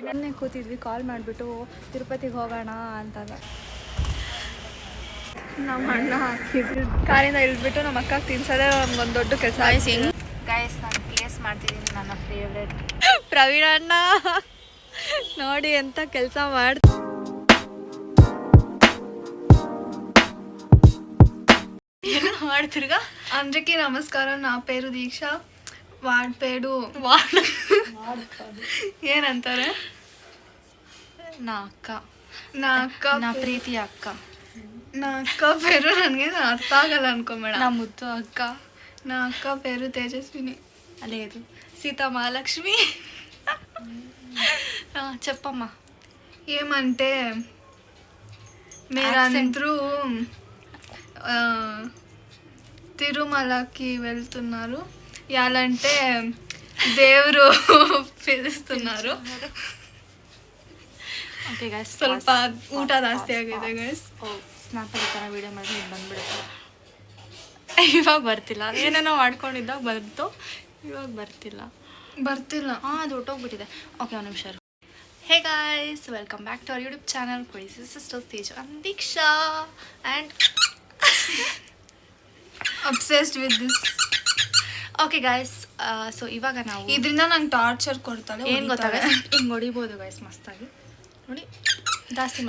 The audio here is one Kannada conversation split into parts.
ಮೊನ್ನೆ ಕೂತಿದ್ವಿ, ಕಾಲ್ ಮಾಡಿಬಿಟ್ಟು ತಿರುಪತಿಗೆ ಹೋಗೋಣ ಅಂತಂದ. ನಮ್ಮ ಅಣ್ಣ ಹಾಕಿದ್ರು ಕಾರಿಂದ ಇಳಿದ್ಬಿಟ್ಟು ನಮ್ಮ ಅಕ್ಕ ತಿನ್ಸೋದೇ ಒಂದು ದೊಡ್ಡ ಕೆಲಸ. ಗೈಸ್ ನಾನು ಪ್ಲೇಸ್ ಮಾಡ್ತಿದ್ದೀನಿ ನನ್ನ ಫೇವ್ರೆಟ್ ಪ್ರವೀಣ ಅಣ್ಣ ನೋಡಿ ಎಂತ ಕೆಲಸ ಮಾಡ್ತಿರ್ಗ. అందరికీ నమస్కారం. నా పేరు దీక్ష. వాడి పేరు ಏನಂತಾರೆ? ನಾ ಅಕ್ಕ, ನಾ ಪ್ರೀತಿ ಅಕ್ಕ. నా అక్క పేరు ನನಗೆ ಅರ್ಥ ಆಗಲ್ಲ ಅನ್ಕೊಂಬೇಡ. నా ముద్దు అక్క. నా అక్క పేరు తేజస్విని. లేదు, సీతా మహాలక్ష్మి. చెప్పమ్మా. ఏమంటే మీరందరూ తిరుమలకి వెళ్తున్నారు. ఎలాంటే దేవుడు పిలుస్తున్నారు. ಓಕೆ ಗೈಸ್, ಸ್ವಲ್ಪ ಊಟ ಜಾಸ್ತಿ ಆಗಿದೆ ಗೈಸ್. ಸ್ನಾಪಲ್ಲಿ ಥರ ವೀಡಿಯೋ ಮಾಡಿ ಬಂದ್ಬಿಡುತ್ತೆ. ಇವಾಗ ಬರ್ತಿಲ್ಲ, ಏನೇನೋ ಮಾಡ್ಕೊಂಡಿದ್ದಾಗ ಬಂತು, ಇವಾಗ ಬರ್ತಿಲ್ಲ. ಅದು ಹೊಟ್ಟೋಗ್ಬಿಟ್ಟಿದೆ. ಓಕೆ, ಒಂದು ನಿಮಿಷ. Hey guys, welcome back to our YouTube channel crazy sisters Teja and Deeksha and obsessed with this. Okay guys, so ಇವಾಗ ನಾವು ಇದರಿಂದ ನಂಗೆ ಟಾರ್ಚರ್ ಕೊಡ್ತಾಳೆ. ಏನು ಗೊತ್ತಾಗ ಹಿಂಗೆ ಹೊಡಿಬೋದು ಗೈಸ್, ಮಸ್ತಾಗಿ ನೋಡಿ. ಜಾಸ್ತಿ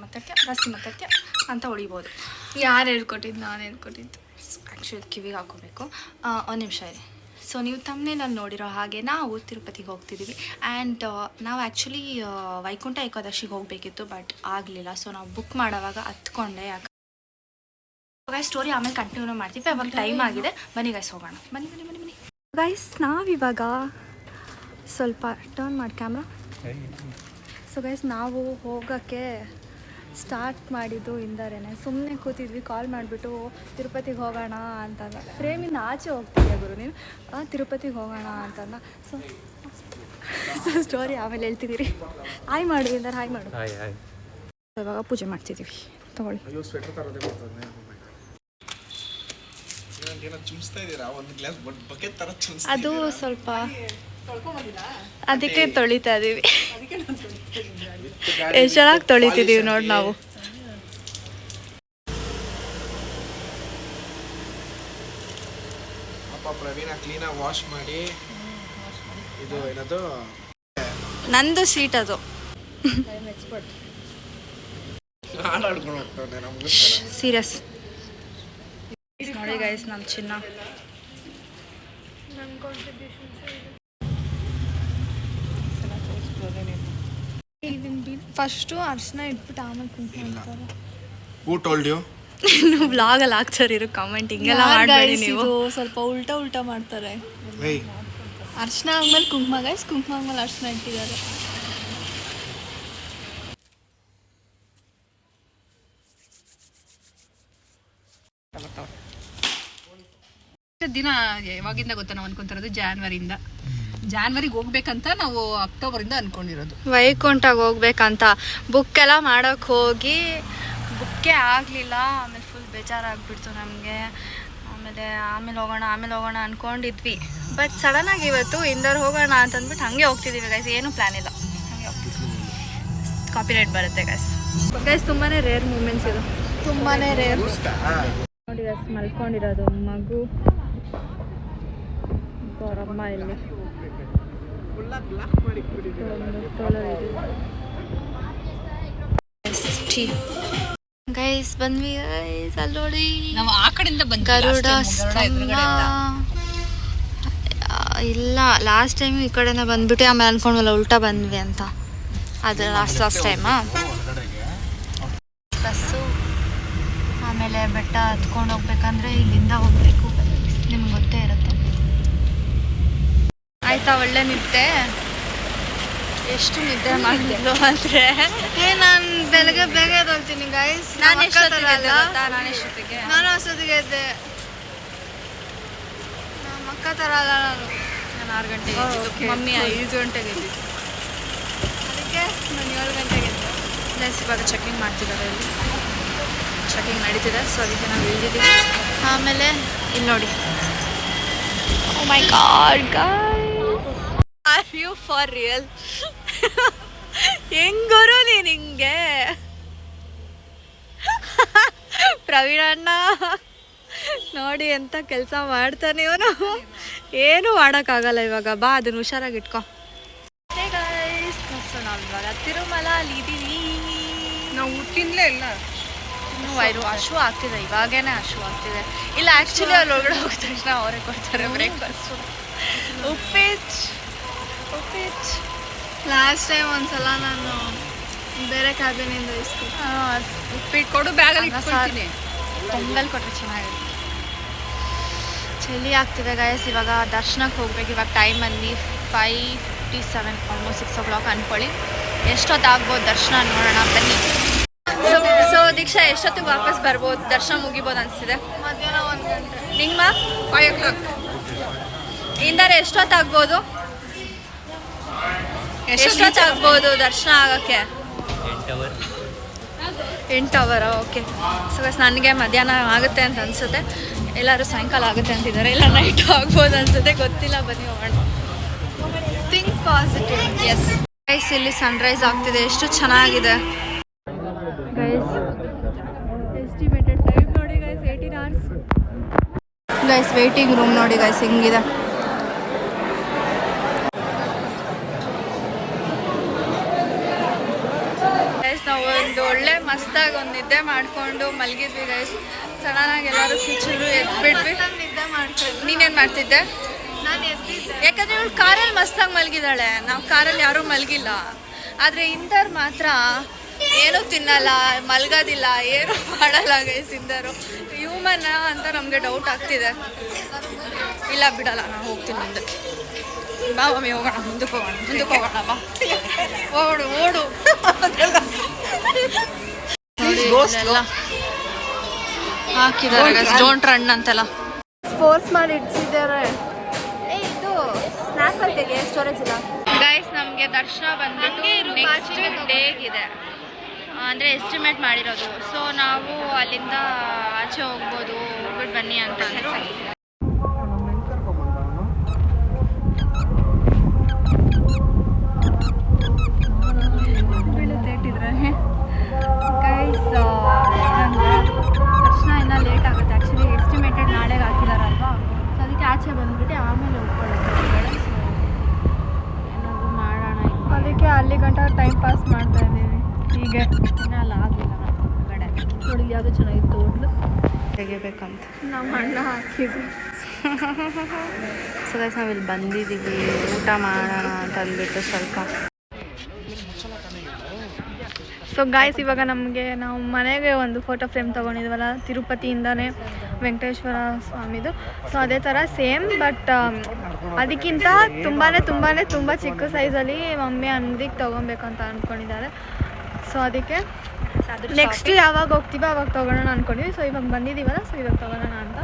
ಮಾತಾಡ್ತೀಯ ಅಂತ ಹೊಡಿಬೋದು. ಯಾರು ಹೇಳ್ಕೊಟ್ಟಿದ್ದು? ನಾನು ಹೇಳ್ಕೊಟ್ಟಿದ್ದು. ಆ್ಯಕ್ಚುಲಿ ಕಿವಿಗೆ ಹಾಕೋಬೇಕು. ಒಂದು ನಿಮಿಷ ಇದೆ. ಸೊ ನೀವು ತಮ್ಮನೇನಲ್ಲಿ ನೋಡಿರೋ ಹಾಗೆ ನಾವು ತಿರುಪತಿಗೆ ಹೋಗ್ತಿದ್ದೀವಿ. ಆ್ಯಂಡ್ ನಾವು ಆ್ಯಕ್ಚುಲಿ ವೈಕುಂಠ ಏಕಾದಶಿಗೆ ಹೋಗಬೇಕಿತ್ತು, ಬಟ್ ಆಗಲಿಲ್ಲ. ಸೊ ನಾವು ಬುಕ್ ಮಾಡೋವಾಗ ಹತ್ಕೊಂಡೆ. ಯಾಕೆ ಸ್ಟೋರಿ ಆಮೇಲೆ ಕಂಟಿನ್ಯೂ ಮಾಡ್ತೀವಿ. ಅವಾಗ ಟೈಮ್ ಆಗಿದೆ. ಬನ್ನಿ ಗೈಸ್, ಹೋಗೋಣ. ಬನ್ನಿ ಗೈಸ್, ನಾವಿವಾಗ ಸ್ವಲ್ಪ ಟರ್ನ್ ಮಾಡಿ ಕ್ಯಾಮ್ರಾ. ಸೊ ಗೈಸ್, ನಾವು ಹೋಗೋಕ್ಕೆ ಸ್ಟಾರ್ಟ್ ಮಾಡಿದ್ದು ಇಂದರೇನೆ. ಸುಮ್ಮನೆ ಕೂತಿದ್ವಿ, ಕಾಲ್ ಮಾಡಿಬಿಟ್ಟು ತಿರುಪತಿಗೆ ಹೋಗೋಣ ಅಂತಂದ. ಫ್ರೇಮಿಂದ ಆಚೆ ಹೋಗ್ತಿದ್ಯಾ ಗುರು ನೀನು? ತಿರುಪತಿಗೆ ಹೋಗೋಣ ಅಂತಂದ. ಸೊ ಸ್ಟೋರಿ ಆಮೇಲೆ ಹೇಳ್ತಿದ್ದೀರಿ. ಹಾಯ್ ಮಾಡು ಇಂದರ್, ಹಾಯ್ ಮಾಡು. ಇವಾಗ ಪೂಜೆ ಮಾಡ್ತಿದ್ದೀವಿ, ತಗೊಳ್ಳಿ. ಅದು ಸ್ವಲ್ಪ ಅದಕ್ಕೆ ತೊಳಿತಾ ಇದೀವಿ. ಎಷ್ಟು ಚೆನ್ನಾಗಿ ತೊಳಿತಿದ್ದೀವಿ ನೋಡಿ ನಾವು. ಪ್ರವೀಣ ಕ್ಲೀನಾಗಿ ವಾಶ್ ಮಾಡಿ. ಇದು ಏನದು ನಂದು ಸೀಟ್ ಅದು. ಸೀರಿಯಸ್ ನೋಡಿ ಗೈಸ್, ನಮ್ಮ ಚಿನ್ನ. ಫಸ್ಟು ಅರ್ಶನ ಇಟ್ಬಿಟ್ಟು ಆಮೇಲೆ ಕುಂಕುಮ ಇಡ್ತಾರೆ. Who told you? ನೀವು ವ್ಲಾಗಲ್ಲಿ ಹಾಕ್ತಾರಿರೋ ಕಮೆಂಟ್ ಹಿಂಗೆಲ್ಲ ಮಾಡಬೇಡಿ ನೀವು. ಸ್ವಲ್ಪ ಉಲ್ಟಾ ಮಾಡ್ತಾರೆ. ಅರ್ಶನ ಆದ್ಮೇಲೆ ಕುಂಕುಮ ಗೈಸ್, ಕುಂಕುಮ ಆದ್ಮೇಲೆ ಅರ್ಶನ ಇಟ್ಟಿದ್ದಾರೆ. ದಿನ ಯಾವಾಗಿಂದ ಗೊತ್ತಾ ನಾವು ಅನ್ಕೊಂತಿರೋದು? ಜಾನ್ವರಿಗೆ ಹೋಗ್ಬೇಕಂತ ನಾವು ಅಕ್ಟೋಬರಿಂದ ಅನ್ಕೊಂಡಿರೋದು. ವೈಕುಂಠಗೆ ಹೋಗ್ಬೇಕಂತ ಬುಕ್ ಎಲ್ಲ ಮಾಡೋಕ್ಕೆ ಹೋಗಿ ಬುಕ್ಕೇ ಆಗಲಿಲ್ಲ. ಆಮೇಲೆ ಫುಲ್ ಬೇಜಾರಾಗ್ಬಿಡ್ತು ನಮಗೆ. ಆಮೇಲೆ ಹೋಗೋಣ ಅಂದ್ಕೊಂಡಿದ್ವಿ. ಬಟ್ ಸಡನ್ನಾಗಿ ಇವತ್ತು ಇಂದರ್ ಹೋಗೋಣ ಅಂತಂದ್ಬಿಟ್ಟು ಹಾಗೆ ಹೋಗ್ತಿದ್ದೀವಿ ಗೈಸ್. ಏನೂ ಪ್ಲ್ಯಾನ್ ಇಲ್ಲ, ಹಾಗೆ ಹೋಗ್ತಿದ್ವಿ. ಕಾಪಿರೈಟ್ ಬರುತ್ತೆ ಗೈಸ್. ತುಂಬಾ ರೇರ್ ಮೂಮೆಂಟ್ಸ್ ಇದು, ತುಂಬಾ ರೇರ್. ನೋಡಿ ಗೈಸ್, ಮಲ್ಕೊಂಡಿರೋದು ಮಗು, ಅವರಮ್ಮ ಇಲ್ಲಿ ಗೈಸ್. ಬಂದ್ವಿ ಗೈಸ್, ಅಲ್ಲಿ ನೋಡಿ ನಾವು ಆ ಕಡೆಯಿಂದ ಗರುಡ ಇಲ್ಲ, ಲಾಸ್ಟ್ ಟೈಮ್ ಈ ಕಡೆಯಿಂದ ಬಂದ್ಬಿಟ್ಟು ಆಮೇಲೆ ಅನ್ಕೊಂಡ್ವಲ್ಲ ಉಲ್ಟಾ ಬಂದ್ವಿ ಅಂತ. ಅದು ಲಾಸ್ಟ್ ಟೈಮಾ. ಬಸ್ಸು ಆಮೇಲೆ ಬೆಟ್ಟ ಹತ್ಕೊಂಡು ಹೋಗ್ಬೇಕಂದ್ರೆ ಇಲ್ಲಿಂದ ಹೋಗ್ಬೇಕು, ನಿಮ್ಗೆ ಗೊತ್ತೇ ಇರುತ್ತೆ. ಆಯ್ತಾ, ಒಳ್ಳೆ ನಿದ್ದೆ. ಎಷ್ಟು ನಿದ್ದೆ ಮಾಡಿದ್ಲು ಅಂದರೆ ನಾನು ಬೆಳಗ್ಗೆ ಬೇಗ ಎದ್ದೋಗ್ತೀನಿ ಗೈಸ್. ನಾನು ಎಷ್ಟೊತ್ತಿಗೆ ನಾನು ಅಷ್ಟೊತ್ತಿಗೆ ಎದ್ದೆ. ನಮ್ಮ ಅಕ್ಕ ಥರ ಅಲ್ಲ ನಾನು. 6 ಗಂಟೆಗೆ, ಮಮ್ಮಿ 5 ಗಂಟೆಗೆ ಎದ್ದಿದ್ದು. ಅದಕ್ಕೆ ನಾನು 7 ಗಂಟೆಗೆ ಎದ್ದೆ. ಪ್ಲಸ್ ಇವಾಗ ಚೆಕಿಂಗ್ ಮಾಡ್ತಿದ್ದಾರೆ, ಇಲ್ಲಿ ಚೆಕಿಂಗ್ ನಡೀತಿದೆ. ಸೊ ಅದಕ್ಕೆ ನಾವು ಇಳಿದಿದ್ದೀವಿ. ಆಮೇಲೆ ಇಲ್ಲಿ ನೋಡಿ, oh my God guys, are you for real? ಹೆಂಗುರು ನೀನು ಹಿಂಗೆ? ಪ್ರವೀಣ್ ಅಣ್ಣ ನೋಡಿ ಎಂತ ಕೆಲಸ ಮಾಡ್ತಾನೆ ಇವನು. ಏನು ಮಾಡೋಕ್ಕಾಗಲ್ಲ ಇವಾಗ. ಬಾ ಅದನ್ನ ಹುಷಾರಾಗಿ ಇಟ್ಕೊ. ಸೊ ನಾವು ಇವಾಗ ತಿರುಮಲ ಅಲ್ಲಿದ್ದೀವಿ. ನಾವು ತಿನ್ಲೇ ಇಲ್ಲ. ಹಶು ಆಗ್ತಿದೆ, ಇವಾಗೇನೆ ಹಶು ಆಗ್ತಿದೆ. ಇಲ್ಲ ಆ್ಯಕ್ಚುಲಿ ಅಲ್ಲಿ ಒಳಗಡೆ ಹೋಗಿದ ತಕ್ಷಣ ಅವರೇ ಕೊಡ್ತಾರೆ ಬ್ರೇಕ್ಫಾಸ್ಟ್. ಉಪ್ಪಿಟ್ಟು ಲಾಸ್ಟ್ ಟೈಮ್ ಒಂದ್ಸಲ ನಾನು ಬೇರೆ ಕ್ಯಾಬಿನಿಂದ ಉಪ್ಪಿಟ್ಟು ಕೊಡು, ಬ್ಯಾಗಲ್ಲಿ ಇಟ್ಕೊಳ್ತೀನಿ. ಪೊಂಗಲ್ ಕೊಟ್ಟರೆ ಚೆನ್ನಾಗಿದೆ. ಚಳಿ ಆಗ್ತಿದೆ ಗೈಸ್. ಇವಾಗ ದರ್ಶನಕ್ಕೆ ಹೋಗ್ಬೇಕು. ಇವಾಗ ಟೈಮ್ ಬಂದು 5:57, ಆಲ್ಮೋಸ್ಟ್ 6 o'clock ಅಂದ್ಕೊಳ್ಳಿ. ಎಷ್ಟೊತ್ತಾಗ್ಬೋದು ದರ್ಶನ ನೋಡೋಣ ಬನ್ನಿ. ಸೊ ದೀಕ್ಷಾ ಎಷ್ಟೊತ್ತಿಗೆ ವಾಪಸ್ ಬರ್ಬೋದು? ದರ್ಶನ ಮುಗಿಬೋದು ಅನಿಸ್ತಿದೆ. ಮಧ್ಯಾಹ್ನ 1 ಗಂಟೆ. ನಿಮ್ಮ 5 o'clock. ಇಂದರೆ ಎಷ್ಟೊತ್ತಾಗ್ಬೋದು? ಎಷ್ಟೊತ್ತಾಗ್ಬೋದು ದರ್ಶನ ಆಗೋಕ್ಕೆ? 8 hour. ಓಕೆ. ಸೊ ನನಗೆ ಮಧ್ಯಾಹ್ನ ಆಗುತ್ತೆ ಅಂತ ಅನಿಸುತ್ತೆ. ಎಲ್ಲರೂ ಸಾಯಂಕಾಲ ಆಗುತ್ತೆ ಅಂತಿದ್ದಾರೆ. ಇಲ್ಲ ನೈಟ್ ಆಗ್ಬೋದು ಅನಿಸುತ್ತೆ, ಗೊತ್ತಿಲ್ಲ. ಬನ್ನಿ ಹೋಗೋಣ. Think positive. ಎಸ್ ಗೈಸ್, ಇಲ್ಲಿ ಸನ್ರೈಸ್ ಆಗ್ತಿದೆ. ಎಷ್ಟು ಚೆನ್ನಾಗಿದೆ ಗೈಸ್. ಎಸ್ಟಿಮೇಟೆಡ್ ಟೈಮ್ ನೋಡಿ guys, 18 hours. Guys waiting room ನೋಡಿ ಗೈಸ್ ಹೆಂಗಿದೆ. ನಾವು ಒಂದು ಒಳ್ಳೆ ಮಸ್ತಾಗಿ ಒಂದು ನಿದ್ದೆ ಮಾಡಿಕೊಂಡು ಮಲಗಿದ್ವಿ ಗೈಸ್. ಸಡನ್ನಾಗಿ ಎಲ್ಲರೂ ಕಿಚ್ಚರು ಎದ್ಬಿಟ್ವಿ. ನಿದ್ದೆ ಮಾಡ್ತಿದ್ವಿ. ನೀನೇನು ಮಾಡ್ತಿದ್ದೆ? ನಾನು ಎದ್ದಿದ್ದೆ, ಯಾಕಂದರೆ ಇವಳು ಕಾರಲ್ಲಿ ಮಸ್ತಾಗಿ ಮಲಗಿದ್ದಾಳೆ. ನಾವು ಕಾರಲ್ಲಿ ಯಾರೂ ಮಲಗಿಲ್ಲ. ಆದರೆ ಇಂದರ್ ಮಾತ್ರ ಏನೂ ತಿನ್ನಲ್ಲ, ಮಲಗೋದಿಲ್ಲ, ಏನೂ ಮಾಡಲ್ಲ ಗೈಸ್. ಇಂದರು ಹ್ಯೂಮನ್ ಅಂತ ನಮಗೆ ಡೌಟ್ ಆಗ್ತಿದೆ. ಇಲ್ಲ ಬಿಡಲ್ಲ, ನಾನು ಹೋಗ್ತೀನಿ ಮುಂದಕ್ಕೆ. ಬಾ ಮಮ್ಮಿ ಹೋಗೋಣ, ಮುಂದಕ್ಕೆ ಹೋಗೋಣ ಬಾ. ಓಡು ಎಲ್ಲ ಹಾಕಿದ್ದಾರೆ ಡೋಂಟ್ ರನ್ ಅಂತೆಲ್ಲ ಫೋರ್ಸ್ ಮಾಡಿ ಇಡ್ಸಿದ್ದಾರೆ. ಇದು ಸ್ನ್ಯಾಪ್ ಅಂತೆಗೆ ಸ್ಟೋರೇಜ್ ಇಲ್ಲ ಗೈಸ್. ನಮಗೆ ದರ್ಶನ ಬಂದ್ಬಿಟ್ಟು ನೆಕ್ಸ್ಟ್ ಡೇಗಿದೆ, ಅಂದರೆ ಎಸ್ಟಿಮೇಟ್ ಮಾಡಿರೋದು. ಸೊ ನಾವು ಅಲ್ಲಿಂದ ಆಚೆ ಹೋಗ್ಬೋದು, ಹೋಗ್ಬಿಟ್ಟು ಬನ್ನಿ ಅಂತ ಅಂದರು. ಗೈಸ್ ದರ್ಶನ ಇನ್ನೂ ಲೇಟ್ ಆಗುತ್ತೆ. ಆ್ಯಕ್ಚುಲಿ ಎಸ್ಟಿಮೇಟೆಡ್ ನಾಳೆಗೆ ಹಾಕಿದಾರಲ್ವಾ, ಸೊ ಅದಕ್ಕೆ ಆಚೆ ಬಂದುಬಿಟ್ಟು ಆಮೇಲೆ ಹೋಗ್ಕೊಳ್ಳೋದು. ಏನಾದರೂ ಮಾಡೋಣ, ಅದಕ್ಕೆ ಅಲ್ಲಿ ಗಂಟ ಟೈಮ್ ಪಾಸ್ ಮಾಡ್ತಾ ಇದ್ದೀವಿ. ಹೀಗೆ ಇನ್ನೆಲ್ಲ ಆಗಲಿಲ್ಲ ಹೊರಗಡೆ ನೋಡಿ. ಯಾವುದೋ ಚೆನ್ನಾಗಿತ್ತು ಹೋಟ್ಲು ತೆಗಿಬೇಕಂತ ನಮ್ಮ ಅಣ್ಣ ಹಾಕಿದ್ವಿ. ಸೊ ಗೈಸ್ ನಾವಿಲ್ಲಿ ಬಂದಿದ್ದೀವಿ ಊಟ ಮಾಡೋಣ ಅಂತ ಅಂದ್ಬಿಟ್ಟು ಸ್ವಲ್ಪ. ಸೊ ಗಾಯ್ಸ್ ಇವಾಗ ನಮಗೆ ನಾವು ಮನೆಗೆ ಒಂದು ಫೋಟೋ ಫ್ರೇಮ್ ತೊಗೊಂಡಿದ್ವಲ್ಲ ತಿರುಪತಿಯಿಂದನೇ, ವೆಂಕಟೇಶ್ವರ ಸ್ವಾಮಿದು. ಸೊ ಅದೇ ಥರ ಸೇಮ್, ಬಟ್ ಅದಕ್ಕಿಂತ ತುಂಬ ಚಿಕ್ಕ ಸೈಜಲ್ಲಿ ಮಮ್ಮಿ ಅಂಗಡಿಗೆ ತೊಗೊಬೇಕಂತ ಅಂದ್ಕೊಂಡಿದ್ದಾರೆ. ಸೊ ಅದಕ್ಕೆ ನೆಕ್ಸ್ಟ್ ಯಾವಾಗ ಹೋಗ್ತೀವೋ ಅವಾಗ ತೊಗೊಳೋಣ ಅಂದ್ಕೊಂಡಿದ್ವಿ. ಸೊ ಇವಾಗ ಬಂದಿದ್ದೀವಲ್ಲ, ಸೊ ಇವಾಗ ತೊಗೊಳೋಣ ಅಂತ.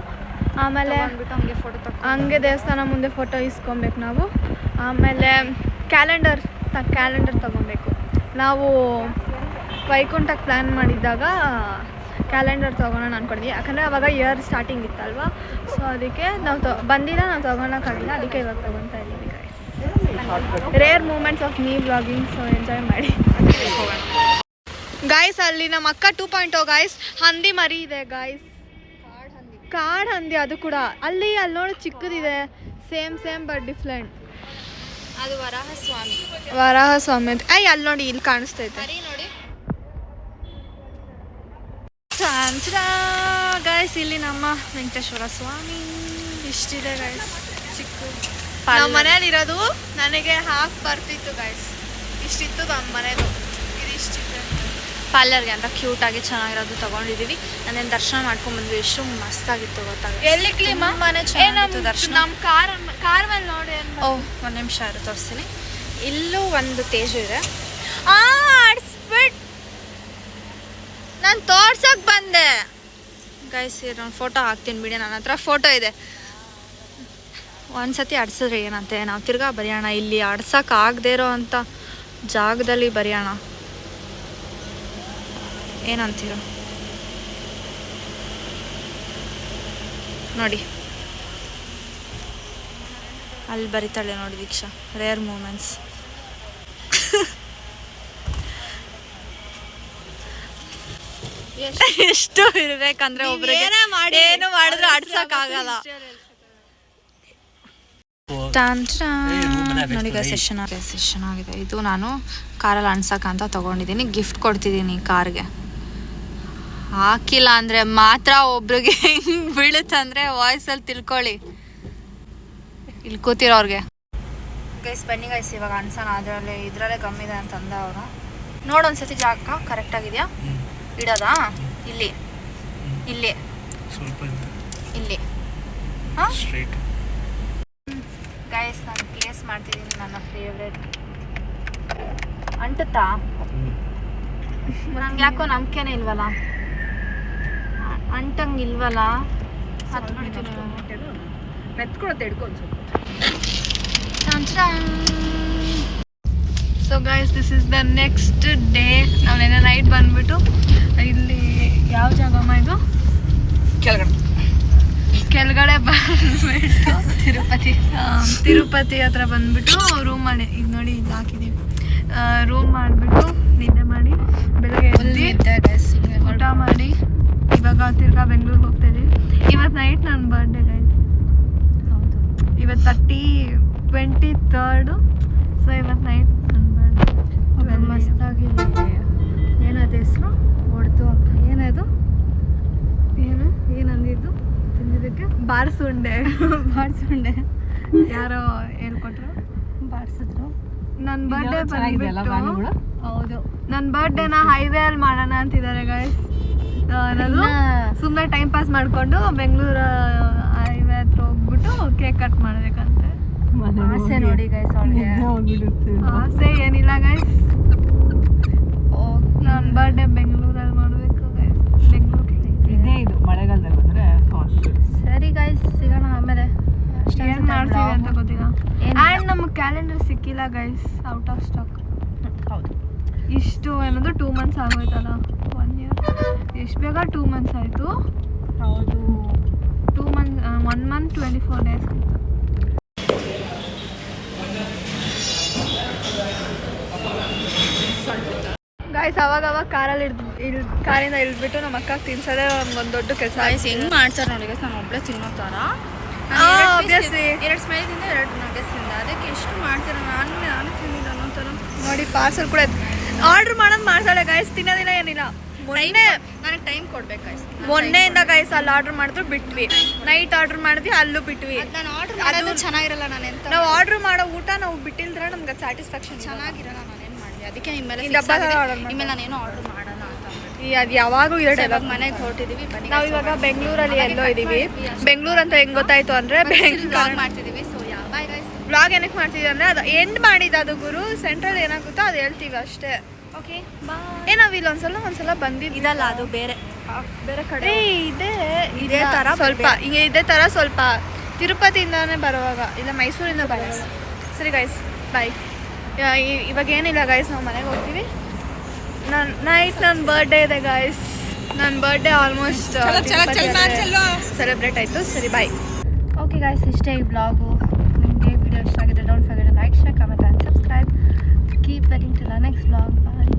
ಆಮೇಲೆ ಹಂಗೆ ಫೋಟೋ ಹಂಗೆ ದೇವಸ್ಥಾನ ಮುಂದೆ ಫೋಟೋ ಇಸ್ಕೊಬೇಕು ನಾವು. ಆಮೇಲೆ ಕ್ಯಾಲೆಂಡರ್ ತೊಗೊಬೇಕು. ನಾವು ವೈಕುಂಠಕ್ಕೆ ಪ್ಲ್ಯಾನ್ ಮಾಡಿದ್ದಾಗ ಕ್ಯಾಲೆಂಡರ್ ತೊಗೊಳೋಣ ಅಂದ್ಕೊಂಡಿದ್ವಿ, ಯಾಕಂದರೆ ಅವಾಗ ಇಯರ್ ಸ್ಟಾರ್ಟಿಂಗ್ ಇತ್ತಲ್ವ. ಸೊ ಅದಕ್ಕೆ ನಾವು ಬಂದಿಲ್ಲ, ನಾವು ತೊಗೊಳಕ್ಕಾಗಿಲ್ಲ, ಅದಕ್ಕೆ ಇವಾಗ ತೊಗೊತಾ ಇದ್ದೀವಿ guys. Rare moments of me vlogging. So enjoy ಮಾಡಿ ಗಾಯ್ಸ್. ಅಲ್ಲಿ ನಮ್ಮ ಅಕ್ಕ 2.0 ಗಾಯ್ಸ್. ಹಂದಿ ಮರಿ ಇದೆ ಗಾಯ್ಸ್, ಕಾಡು ಹಂದಿ. ಅದು ಕೂಡ ಅಲ್ಲಿ ನೋಡಿ ಚಿಕ್ಕದಿದೆ, ಸೇಮ್ ಬಟ್ ಡಿಫ್ರೆಂಟ್. ಅದು ವರಾಹ ಸ್ವಾಮಿ ಅಂತ. ಅಲ್ಲಿ ನೋಡಿ, ಇಲ್ಲಿ ಕಾಣಿಸ್ತೈತೆ ನೋಡಿ ಗಾಯ್ಸ್. ಇಲ್ಲಿ ನಮ್ಮ ವೆಂಕಟೇಶ್ವರ ಸ್ವಾಮಿ ಇಷ್ಟಿದೆ ಗಾಯ್ಸ್. ಚಿಕ್ಕ ನಮ್ಮ ಮನೇಲಿರೋದು ನನಗೆ ಹಾಫ್ ಬರ್ತಿತ್ತು ಗಾಯ್ಸ್, ಇಷ್ಟಿತ್ತು ನಮ್ಮ ಮನೇದು. ಇದು ಇಷ್ಟಿದೆ ಪಾರ್ಲರ್ಗೆ ಅಂತ ಕ್ಯೂಟಾಗಿ ಚೆನ್ನಾಗಿರೋದು ತೊಗೊಂಡಿದ್ದೀವಿ. ನಾನೇನು ದರ್ಶನ ಮಾಡ್ಕೊಂಡ್ಬಂದ್ವಿ, ಎಷ್ಟು ಮಸ್ತಾಗಿತ್ತು ಗೊತ್ತಾಗುತ್ತೆ. ಎಲ್ಲಿ ಮನೆ ಚೆನ್ನಾಗಿತ್ತು ದರ್ಶನ. ನಮ್ಮ ಕಾರ್ ಮೇಲೆ ನೋಡಿ. ಒಂದು ನಿಮಿಷ ಇರು ತೋರಿಸ್ತೀನಿ. ಇಲ್ಲೂ ಒಂದು ತೇಜು ಇದೆ. ನಾನು ತೋರ್ಸಕ್ಕೆ ಬಂದೆ ಗೈಸ್. ನಾನು ಫೋಟೋ ಹಾಕ್ತೀನಿ ಬಿಡಿ, ನನ್ನ ಹತ್ರ ಫೋಟೋ ಇದೆ. ಒಂದ್ಸತಿ ಆಡ್ಸಿದ್ರೆ ಏನಂತೆ, ನಾವು ತಿರ್ಗಾ ಬರೆಯೋಣ. ಇಲ್ಲಿ ಆಡ್ಸೋಕ್ಕಾಗದೇ ಇರೋ ಅಂಥ ಜಾಗದಲ್ಲಿ ಬರೆಯೋಣ, ಏನಂತೀರ ನೋಡಿ. ಅಲ್ಲಿ ಬರಿತಾಳೆ ನೋಡಿ ದೀಕ್ಷಾ, ರೇರ್ ಮೂಮೆಂಟ್ಸ್. ಎಷ್ಟು ಇರ್ಬೇಕಂದ್ರೆ ಒಬ್ರಿಗೆ ಏನು ಮಾಡಿದ್ರು ಆಡ್ಸಕ್ ಆಗಲ್ಲ. ನೋಡಿ ಸೆಷನ್ ಆಗಿದೆ. ಇದು ನಾನು ಕಾರಲ್ಲಿ ಅಣ್ಸಕ್ಕಂತ ತೊಗೊಂಡಿದ್ದೀನಿ, ಗಿಫ್ಟ್ ಕೊಡ್ತಿದ್ದೀನಿ ಕಾರ್ಗೆ. ಹಾಕಿಲ್ಲ ಅಂದರೆ ಮಾತ್ರ ಒಬ್ರಿಗೆ ಹಿಂಗೆ ಬೀಳುತ್ತಂದರೆ ವಾಯ್ಸಲ್ಲಿ ತಿಳ್ಕೊಳ್ಳಿ, ಇಲ್ಲಿ ಕೂತಿರೋರ್ಗೆ. ಗೈಸ್ ಬನ್ನಿ ಗೈಸ್, ಇವಾಗ ಅಣ್ಸೋಣ. ಇದರಲ್ಲೇ ಕಮ್ಮಿ ಇದೆ ಅಂತಂದ ಅವರು. ನೋಡೊಂದ್ಸತಿ ಜಾಗ ಕರೆಕ್ಟಾಗಿದೆಯಾ ಇಡೋದಾ? ಇಲ್ಲಿ ಇಲ್ಲಿ ಇಲ್ಲಿ ಹಾಂ ಗೈಸ್, ನಾನು ಪ್ಲೇಸ್ ಮಾಡ್ತಿದ್ದೀನಿ ನನ್ನ ಫೇವ್ರೆಟ್. ಅಂಟುತ್ತಾ? ನಂಗೆ ಯಾಕೋ ನಂಬಿಕೆನೇ ಇಲ್ವಲ್ಲ, ಅಂಟಂಗಿಲ್ವಲ್ಲ. ಹತ್ತು ಬಿಡ್ತೀನಿ, ಮೆತ್ಕೊಳತ್ತೆ, ಹಿಡ್ಕೊಂಡು ಸ್ವಲ್ಪ. So guys, this is the next day. ನಾವು ನೆನ್ನೆ ನೈಟ್ ಬಂದ್ಬಿಟ್ಟು ಇಲ್ಲಿ ಯಾವ ಜಾಗಮ್ಮ ಇದು ಕೆಳಗಡೆ ಬಂದ್ಬಿಟ್ಟು ತಿರುಪತಿ ಹತ್ರ ಬಂದ್ಬಿಟ್ಟು ರೂಮ್ ಮಾಡಿ, ಈಗ ನೋಡಿ ಇಲ್ಲಿ ಹಾಕಿದ್ದೀವಿ. ರೂಮ್ ಮಾಡಿಬಿಟ್ಟು ನಿದ್ದೆ ಮಾಡಿ ಬೆಳಗ್ಗೆ ಊಟ ಮಾಡಿ ಇವಾಗ ತಿರ್ಗಾ ಬೆಂಗಳೂರಿಗೆ ಹೋಗ್ತಾ ಇದೀವಿ. ಇವತ್ತು ನೈಟ್ ನನ್ನ ಬರ್ಡೇ ಗೈಸ್. ಹೌದು, ಇವತ್ತು 23rd. ಸೊ ಇವತ್ತು ನೈಟ್ ನನ್ನ ಬರ್ಡೇ. ಮಸ್ತಾಗಿ ಏನದು ಹೆಸರು ಹೊಡೆದು, ಏನದು ಏನಂದಿದ್ದು ತಿಂದಿದ್ದಕ್ಕೆ? ಬಾರ್ಸುಂಡೆ ಯಾರೋ ಹೇಳ್ಕೊಟ್ರು, ಬಾರ್ಸಿದ್ರು. ನನ್ನ ಬರ್ಡೇ ಬಂದ್ಬಿಟ್ಟು, ಹೌದು ನನ್ನ ಬರ್ಡೇನ ಹೈವೇ ಅಲ್ಲಿ ಮಾಡೋಣ ಅಂತಿದ್ದಾರೆ ಗೈಸ್. ನಾನು ಸುಮ್ಮನೆ ಟೈಮ್ ಪಾಸ್ ಮಾಡಿಕೊಂಡು ಬೆಂಗಳೂರು ಹೈವೇ ಹತ್ರ ಹೋಗ್ಬಿಟ್ಟು ಕೇಕ್ ಕಟ್ ಮಾಡಬೇಕಂತೆ. ಆಸೆ ನೋಡಿ ಗೈಸ್, ಅವಳಿಗೆ ಆಸೆ ಏನಿಲ್ಲ ಗೈಸ್. ನನ್ನ ಬರ್ಡೇ ಬೆಂಗಳೂರಲ್ಲಿ ಮಾಡಬೇಕು ಗೈಸ್. ಬೆಂಗಳೂರಲ್ಲಿ ಇದು ಮಳೆಗಾಲದಲ್ಲಿ ಬಂದರೆ ಸರಿ ಗೈಸ್, ಸಿಗೋಣ ಆಮೇಲೆ. ಏನು ಮಾಡ್ತೀವಿ ಅಂತ ಗೊತ್ತಿಲ್ಲ. ಆ್ಯಂಡ್ ನಮಗೆ ಕ್ಯಾಲೆಂಡರ್ ಸಿಕ್ಕಿಲ್ಲ ಗೈಸ್, ಔಟ್ ಆಫ್ ಸ್ಟಾಕ್. ಹೌದು, ಇಷ್ಟು ಏನಂದ್ರೆ 2 months ಆಗೋಯ್ತಲ್ಲ, 1 year. ಎಷ್ಟು ಬೇಗ 2 months ಆಯಿತು. ಹೌದು, 2 months, 1 month 24 days ಆಯಿತು. ಗಾಯ್ಸ್, ಅವಾಗ ಕಾರಲ್ಲಿ ಕಾರಿಂದ ಇಳಿದ್ಬಿಟ್ಟು ನಮ್ಮ ಅಕ್ಕ ತಿನ್ಸೋದೇ ಒಂದು ದೊಡ್ಡ ಕೆಲಸ. ಹೆಂಗೆ ಮಾಡ್ತಾರೆ ನೋಡಿ ಗೈಸ್, ನಾನು ಒಬ್ಬಳೇ ತಿನ್ನೋ ಥರ. ಆಬ್ವಿಯಸ್ಲಿ 2 ಸ್ಮೈಲಿಂದ 2 ನಗಸಿಂದ, ಅದಕ್ಕೆ ಎಷ್ಟು ಮಾಡ್ತಾರೆ. ನಾನು ತಿಂದಿಲ್ಲ ಅನ್ನೋ ಥರ ನೋಡಿ. ಪಾರ್ಸಲ್ ಕೂಡ ಆರ್ಡ್ರ್ ಮಾಡೋದು ಮಾಡ್ತಾಳೆ ಗೈಸ್, ತಿನ್ನೋದಿಲ್ಲ ಏನಿಲ್ಲ. ನನಗೆ ಟೈಮ್ ಕೊಡ್ಬೇಕು ಗೈಸ್. ಮೊನ್ನೆಯಿಂದ ಗೈಸ್ ಅಲ್ಲಿ ಆರ್ಡ್ರ್ ಮಾಡಿದ್ರು ಬಿಟ್ವಿ, ನೈಟ್ ಆರ್ಡ್ರ್ ಮಾಡಿದ್ವಿ ಅಲ್ಲೂ ಬಿಟ್ವಿ. ನಾನು ಆರ್ಡ್ರ್ ಮಾಡೋದು ಚೆನ್ನಾಗಿರಲ್ಲ. ನಾನು ಎಂತ ನಾವು ಆರ್ಡ್ರ್ ಮಾಡೋ ಊಟ ನಾವು ಬಿಟ್ಟಿಲ್ದ್ರೆ ನಮ್ಗೆ ಸ್ಯಾಟಿಸ್ಫ್ಯಾಕ್ಷನ್ ಚೆನ್ನಾಗಿರಲ್ಲ. ನಾನೇನು ಮಾಡಲಿ, ಅದಕ್ಕೆ ನಿಮ್ಮೆಲ್ಲ ಇನ್ಮೇಲೆ ನಾನೇನು ಆರ್ಡ್ರ್ ಮಾಡೋಣ ಅಂತ ಅದು ಯಾವಾಗೂ ಇರೋ ಇವಾಗ ಮನೆಗೆ ಹೊರಟಿದ್ದೀವಿ. ಬನ್ನಿ, ನಾವು ಇವಾಗ ಬೆಂಗಳೂರಲ್ಲಿ ಎಲ್ಲೋ ಇದ್ದೀವಿ. ಬೆಂಗಳೂರು ಅಂತ ಹೆಂಗ್ ಗೊತ್ತಾಯ್ತು ಅಂದ್ರೆ ಬ್ಲಾಗ್ ಮಾಡ್ತಿದ್ದೀವಿ. So bye guys. ಬ್ಲಾಗ್ ಏನಕ್ಕೆ ಮಾಡ್ತಿದ್ವಿ ಅಂದ್ರೆ ಅದು ಎಂಡ್ ಮಾಡಿದ್ದು, ಅದು ಗುರು ಸೆಂಟ್ರಲ್ ಏನಾಗುತ್ತೋ ಅದು ಹೇಳ್ತೀವಿ ಅಷ್ಟೇ. Okay bye. ನಾವು ಇಲ್ಲಿ ಒಂದ್ಸಲ ಬಂದಿದ್ದು ಇದಲ್ಲ, ಅದು ಬೇರೆ ಕಡೆ. ಇದೇ ತರ ಸ್ವಲ್ಪ ಇದೇ ತರ ಸ್ವಲ್ಪ ತಿರುಪತಿಯಿಂದಾನೇ ಬರುವಾಗ, ಇಲ್ಲ ಮೈಸೂರಿಂದ ಬರೋವಾಗ. ಸರಿ ಗೈಸ್, ಬಾಯ್. ಇವಾಗ ಏನಿಲ್ಲ ಗೈಸ್, ನಾವು ಮನೆಗೆ ಹೋಗ್ತೀವಿ. ನೈಟ್ ನನ್ನ ಬರ್ಡೇ ಇದೆ ಗೈಸ್. ನನ್ನ ಬರ್ಡೇ ಆಲ್ಮೋಸ್ಟ್ ಸೆಲೆಬ್ರೇಟ್ ಆಯಿತು. ಸರಿ ಬಾಯ್. ಓಕೆ ಗೈಸ್, ಇಷ್ಟೇ ಈ ಬ್ಲಾಗು. ನಿಮಗೆ ವಿಡಿಯೋ ಇಷ್ಟ ಆಗಿದ್ರೆ don't forget like, share, comment and subscribe. Keep waiting till the next blog. Bye.